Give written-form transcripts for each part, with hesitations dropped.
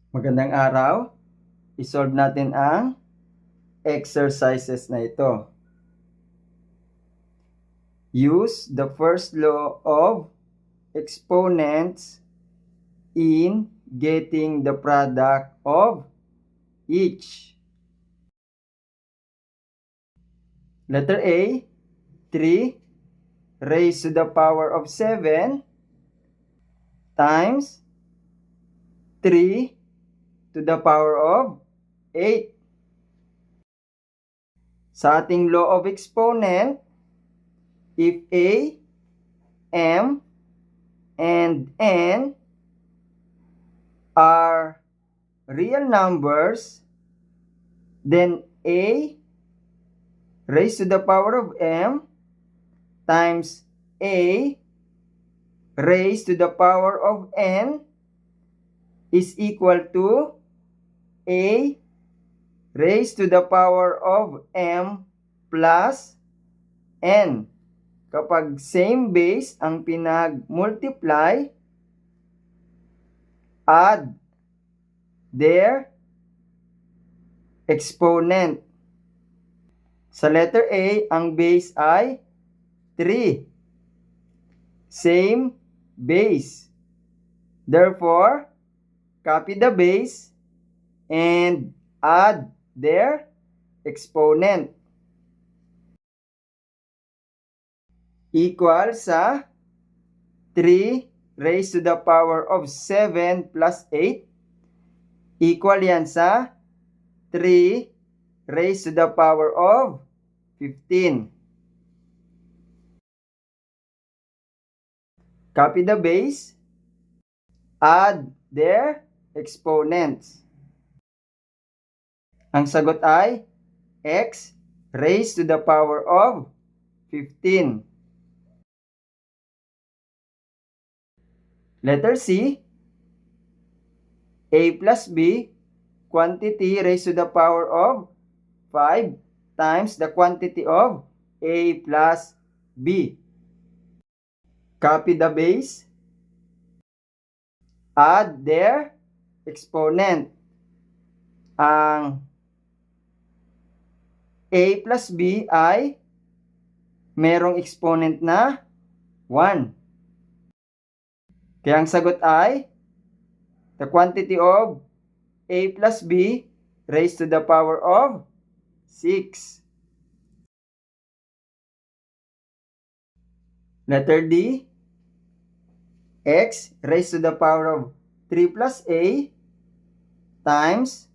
Magandang araw. I-solve natin ang exercises na ito. Use the first law of exponents in getting the product of each. Letter A, 3 raised to the power of 7 times 3 to the power of 8. Sa ating law of exponent, if A, M, and N are real numbers, then A raised to the power of M times A raised to the power of N is equal to A raised to the power of M plus N. Kapag same base ang pinag-multiply, add their exponent. Sa letter A, ang base ay 3. Same base. Therefore, copy the base and add their exponent. Equal sa 3 raised to the power of 7 plus 8. Equal yan sa 3 raised to the power of 15. Copy the base. Add their exponents. Ang sagot ay x raised to the power of 15. Letter C, A plus B, quantity raised to the power of 5 times the quantity of A plus B. Copy the base. Add their exponent. Ang A plus B ay merong exponent na 1. Kaya ang sagot ay the quantity of A plus B raised to the power of 6. Letter D, x raised to the power of 3 plus A times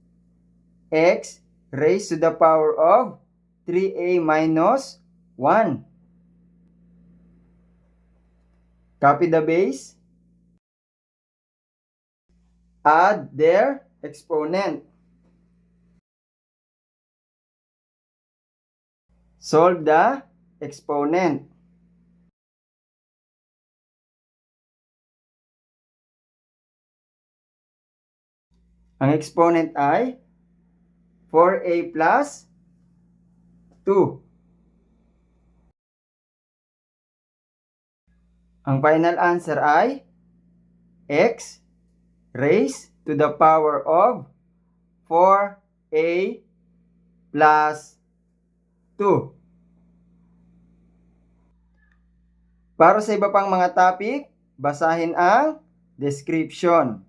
x raised to the power of 3A minus 1. Copy the base. Add their exponent. Solve the exponent. Ang exponent ay 4A plus 2. Ang final answer ay x raised to the power of 4A plus 2. Para sa iba pang mga topic, basahin ang description.